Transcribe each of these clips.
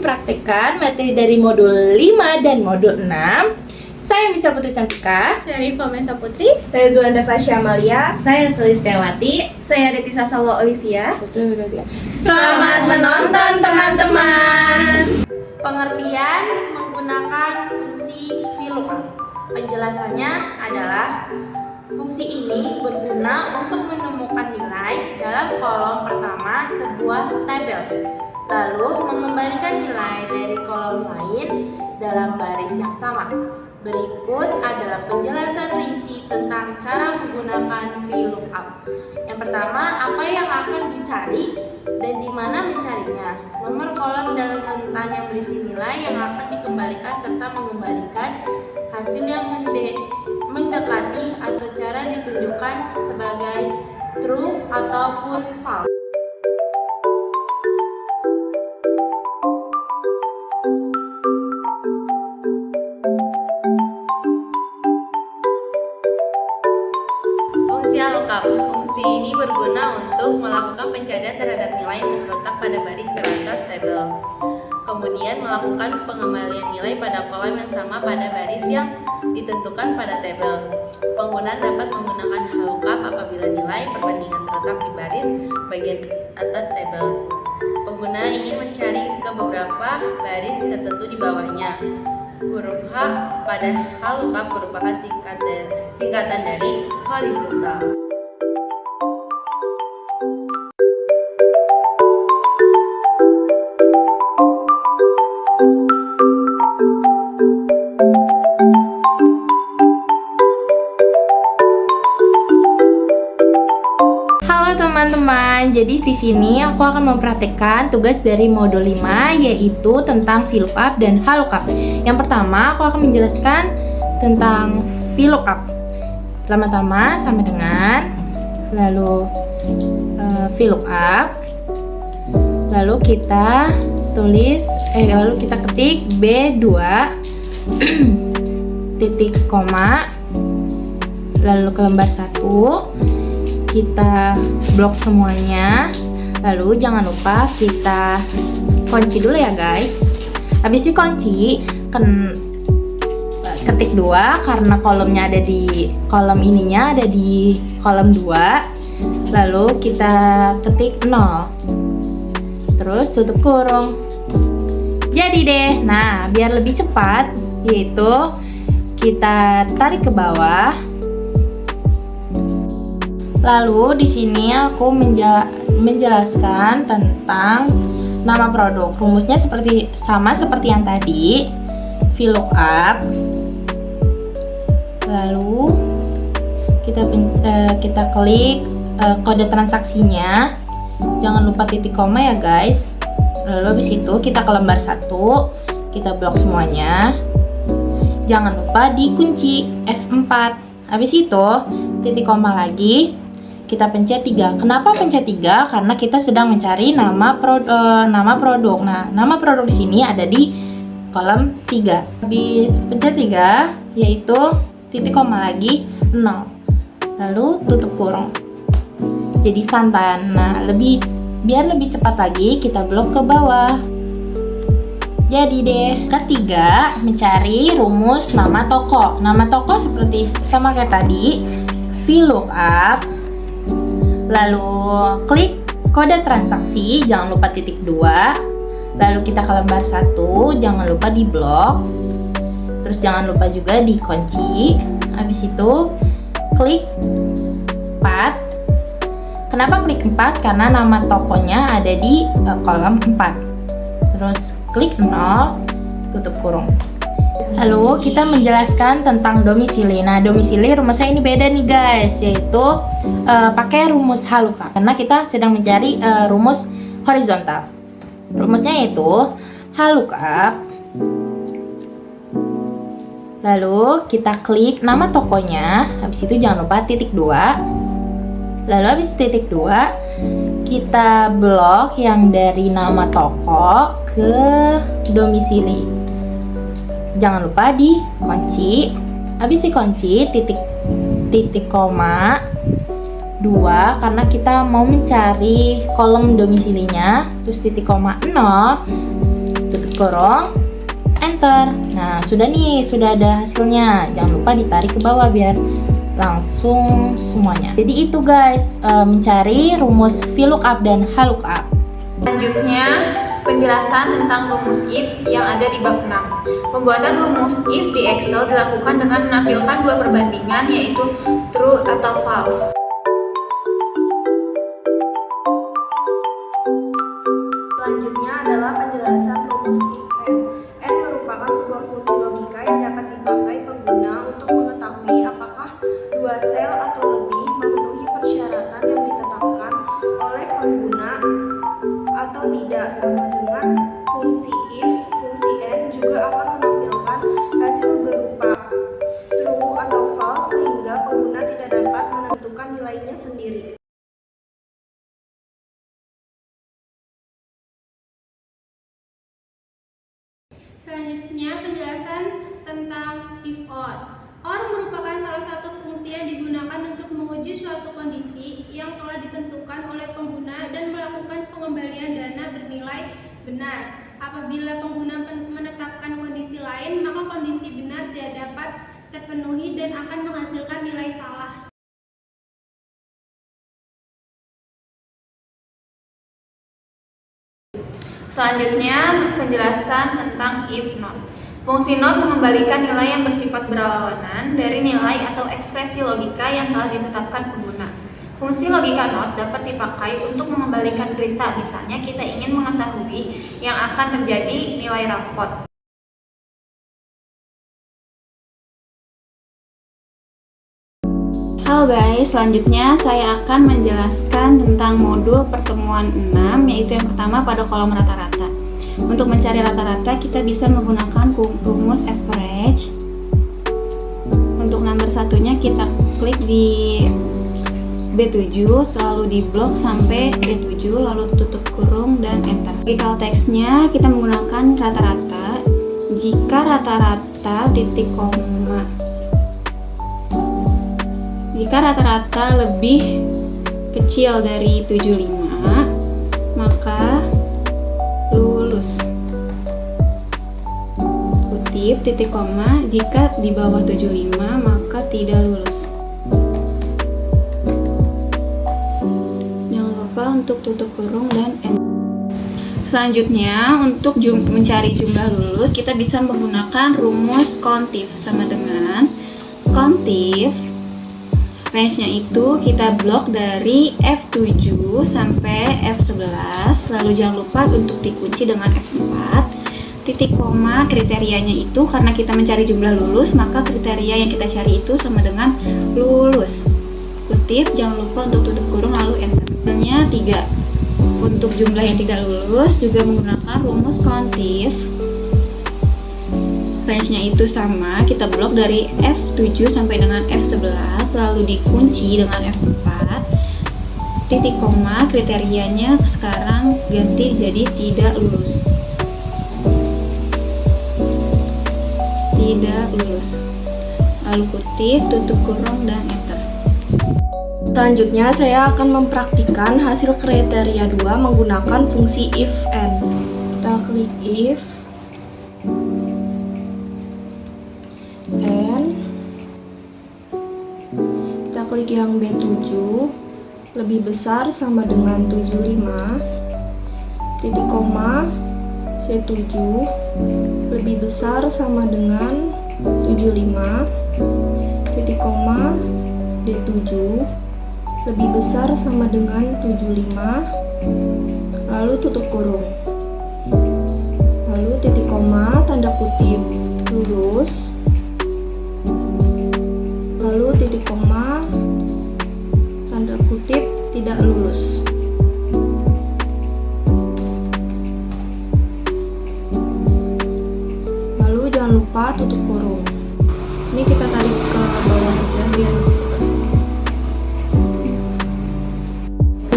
mempraktikkan materi dari modul 5 dan modul 6. Saya Misal Putri Cantika. Saya Rifa Mesa Putri. Saya Zuanda Fasya Amalia. Saya Sulistiawati. Saya Detisa Salwa Olivia. Selamat menonton teman-teman. Pengertian menggunakan fungsi VLOOKUP. Penjelasannya adalah fungsi ini berguna untuk menemukan nilai dalam kolom pertama sebuah tabel, lalu mengembalikan nilai dari kolom lain dalam baris yang sama. Berikut adalah penjelasan rinci tentang cara menggunakan VLOOKUP. Yang pertama, apa yang akan dicari dan di mana mencarinya. Nomor kolom dalam rentan yang berisi nilai yang akan dikembalikan serta mengembalikan hasil yang mendekati atau cara ditunjukkan sebagai true ataupun false. Fungsi lookup. Fungsi ini berguna untuk melakukan pencarian terhadap nilai yang terletak pada baris di atas tabel. Kemudian melakukan pengembalian nilai pada kolom yang sama pada baris yang ditentukan pada tabel. Pengguna dapat menggunakan lookup apabila nilai perbandingan terletak di baris bagian atas tabel. Pengguna ingin mencari ke beberapa baris tertentu di bawahnya. Huruf H pada lookup merupakan singkatan dari horizontal. Halo teman-teman, jadi di sini aku akan mempraktikkan tugas dari modul 5 yaitu tentang VLOOKUP dan lookup. Yang pertama, aku akan menjelaskan tentang VLOOKUP. Pertama-tama sama dengan lalu VLOOKUP. Lalu kita tulis lalu kita ketik B2 titik koma lalu ke lembar 1. Kita blok semuanya, lalu jangan lupa kita kunci dulu ya guys. Habis dikunci, ketik 2 karena kolomnya ada di kolom ininya ada di kolom 2, lalu kita ketik 0, terus tutup kurung. Jadi deh, nah biar lebih cepat yaitu kita tarik ke bawah. Lalu di sini aku menjelaskan tentang nama produk. Rumusnya sama seperti yang tadi, VLOOKUP. Lalu kita klik kode transaksinya. Jangan lupa titik koma ya guys. Lalu habis itu kita ke lembar 1, kita blok semuanya. Jangan lupa dikunci F4. Habis itu titik koma lagi. Kita pencet 3. Kenapa pencet 3? Karena kita sedang mencari nama produk. Nah, nama produk di sini ada di kolom 3. Habis pencet 3 yaitu titik koma lagi 0. Lalu tutup kurung. Jadi santan. Nah, biar lebih cepat lagi kita blok ke bawah. Jadi deh, ketiga mencari rumus nama toko. Nama toko seperti sama kayak tadi, VLOOKUP. Lalu klik kode transaksi, jangan lupa titik 2. Lalu kita ke lembar 1, jangan lupa di blok. Terus jangan lupa juga dikunci. Habis itu klik 4. Kenapa klik 4? Karena nama tokonya ada di kolom 4. Terus klik 0, tutup kurung. Lalu kita menjelaskan tentang domisili. Nah, domisili rumusnya ini beda nih guys, yaitu pakai rumus lookup karena kita sedang mencari rumus horizontal. Rumusnya yaitu lookup. Lalu kita klik nama tokonya, habis itu jangan lupa titik 2. Lalu habis titik 2 kita blok yang dari nama toko ke domisili. Jangan lupa dikunci. Habis dikunci titik koma 2 karena kita mau mencari kolom domisilinya. Terus titik koma 0, tutup kurung, enter. Nah, sudah nih, sudah ada hasilnya. Jangan lupa ditarik ke bawah biar langsung semuanya. Jadi itu guys, mencari rumus VLOOKUP dan HLOOKUP. Selanjutnya, penjelasan tentang rumus if yang ada di bab 6. Pembuatan rumus if di Excel dilakukan dengan menampilkan dua perbandingan, yaitu true atau false. Selanjutnya adalah penjelasan rumus if n. N merupakan sebuah fungsi logika yang dapat dipakai pengguna untuk mengetahui apakah dua sel atau lebih memenuhi persyaratan yang ditetapkan oleh pengguna atau tidak. Sama dengan fungsi if, fungsi n juga akan menampilkan hasil berupa true atau false sehingga pengguna tidak dapat menentukan nilainya sendiri. Selanjutnya penjelasan tentang if or. Or merupakan salah satu fungsi yang digunakan untuk menguji suatu kondisi yang telah ditentukan oleh pengguna dan melakukan pengembalian dana bernilai benar. Apabila pengguna menetapkan kondisi lain, maka kondisi benar tidak dapat terpenuhi dan akan menghasilkan nilai salah. Selanjutnya, penjelasan tentang if not. Fungsi not mengembalikan nilai yang bersifat berlawanan dari nilai atau ekspresi logika yang telah ditetapkan pengguna. Fungsi logika not dapat dipakai untuk mengembalikan berita, misalnya kita ingin mengetahui yang akan terjadi nilai rapot. Halo guys, selanjutnya saya akan menjelaskan tentang modul pertemuan 6, yaitu yang pertama pada kolom rata-rata. Untuk mencari rata-rata, kita bisa menggunakan rumus average. Untuk nomor satunya kita klik di B7, lalu di blok sampai B7, lalu tutup kurung dan enter. Di call teksnya kita menggunakan rata-rata. Jika rata-rata titik koma, jika rata-rata lebih kecil dari 75, maka lulus. Kutip titik koma, jika di bawah 75 maka tidak lulus. Jangan lupa untuk tutup kurung dan enter. Selanjutnya, untuk mencari jumlah lulus, kita bisa menggunakan rumus CONTIF sama dengan CONTIF. Range-nya itu kita blok dari F7 sampai F11, lalu jangan lupa untuk dikunci dengan F4. Titik koma kriterianya itu karena kita mencari jumlah lulus, maka kriteria yang kita cari itu sama dengan lulus. Kutip, jangan lupa untuk tutup kurung lalu enter. Hasilnya 3. Untuk jumlah yang tidak lulus juga menggunakan rumus CONTIF. Range-nya itu sama, kita blok dari F7 sampai dengan F11, lalu dikunci dengan F4. Titik koma kriterianya sekarang ganti jadi tidak lulus. Tidak lulus. Lalu kutip, tutup kurung dan enter. Selanjutnya saya akan mempraktikkan hasil kriteria 2 menggunakan fungsi if n. Kita klik if n, kita klik yang B7 lebih besar sama dengan 75, titik koma C7 lebih besar sama dengan 75, titik koma D7 lebih besar sama dengan 75, lalu tutup kurung, lalu titik koma tanda kutip lurus, lalu titik koma tanda kutip tidak lulus. Lalu jangan lupa tutup kurung. Ini kita tarik ke bawah aja biar lebih cepat.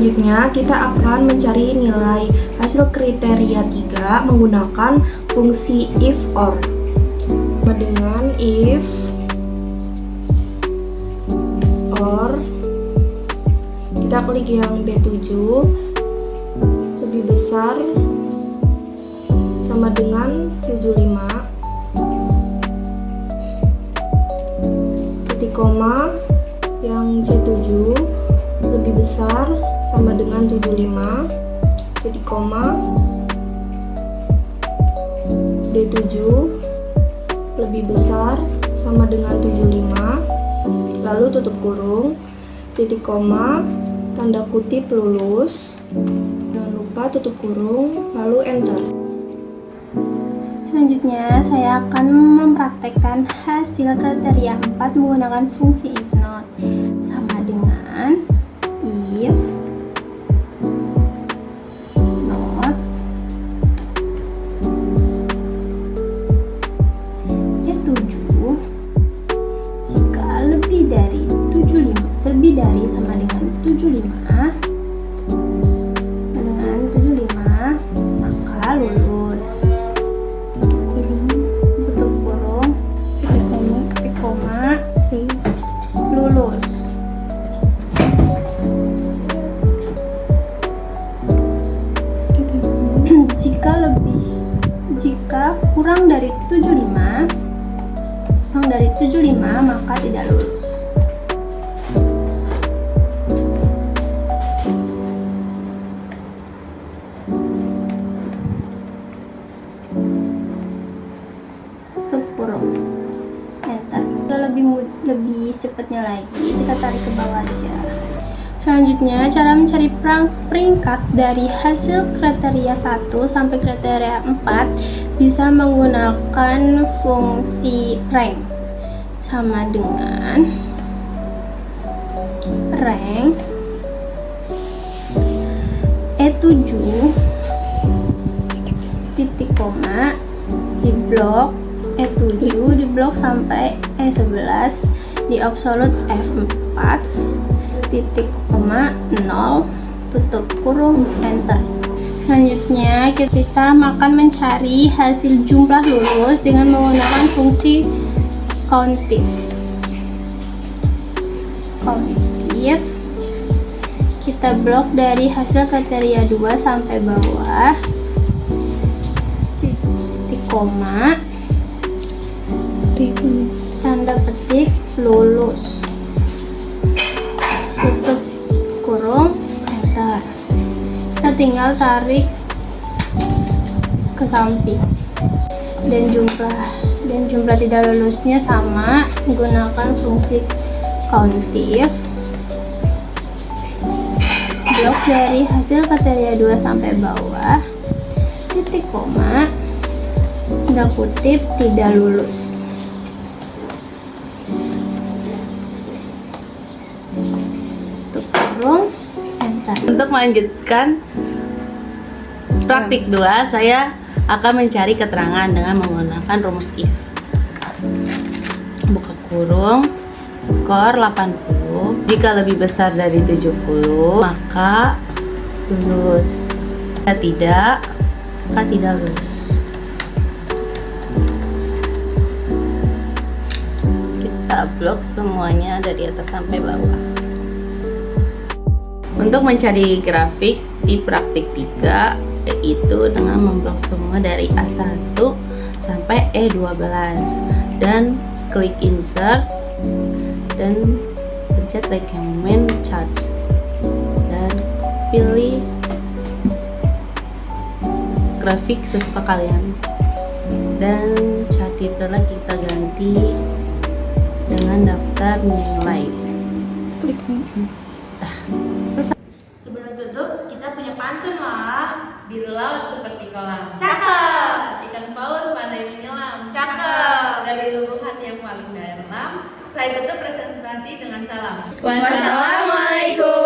Selanjutnya kita akan mencari nilai hasil kriteria 3 menggunakan fungsi if or. Dengan if or, kita klik yang B7 lebih besar sama dengan 75. Titik koma yang C7 lebih besar sama dengan 75. Titik koma D7 lebih besar sama dengan 75. Lalu tutup kurung, titik koma, tanda kutip lulus. Jangan lupa tutup kurung, lalu enter. Selanjutnya, saya akan mempraktekkan hasil kriteria 4 menggunakan fungsi if not. Sama dengan if not E7 jika lebih dari 75, lebih dari sama dengan 75, maka lulus. Tutup kurung, titik koma, lulus. Jika kurang dari 75, maka tidak lulus. Tutup kurung, enter. Lebih cepatnya lagi, kita tarik ke bawah aja. Selanjutnya, cara mencari peringkat dari hasil kriteria 1 sampai kriteria 4 bisa menggunakan fungsi rank. Sama dengan rank E7 titik koma di blok E7 di blok sampai E11 di absolute F4 titik koma 0 tutup kurung enter. Selanjutnya kita akan mencari hasil jumlah lulus dengan menggunakan fungsi countif. Kita blok dari hasil kriteria 2 sampai bawah, titik koma, tanda petik lulus, tutup kurung enter. Kita tinggal tarik ke samping dan jumlah tidak lulusnya sama, menggunakan fungsi countif. Blok dari hasil kriteria 2 sampai bawah, titik koma, tanda kutip tidak lulus. Tutup kurung enter. Untuk melanjutkan praktik 2, saya akan mencari keterangan dengan menggunakan rumus if. Buka kurung, skor 80. Jika lebih besar dari 70, maka lulus. Jika tidak, maka tidak lulus. Kita blok semuanya dari atas sampai bawah. Untuk mencari grafik di praktik 3, yaitu dengan memblok semua dari A1 sampai E12 dan klik insert dan pencet recommend charts dan pilih grafik sesuka kalian, dan chart titelnya kita ganti dengan daftar nilai. Klik Sebelum tutup, kita punya pantun lah. Biru laut seperti kolam, cakep. Ikan paus pandai menyelam, cakep. Dari lubuk hati yang paling dalam, saya tutup presentasi dengan salam. Wassalamualaikum.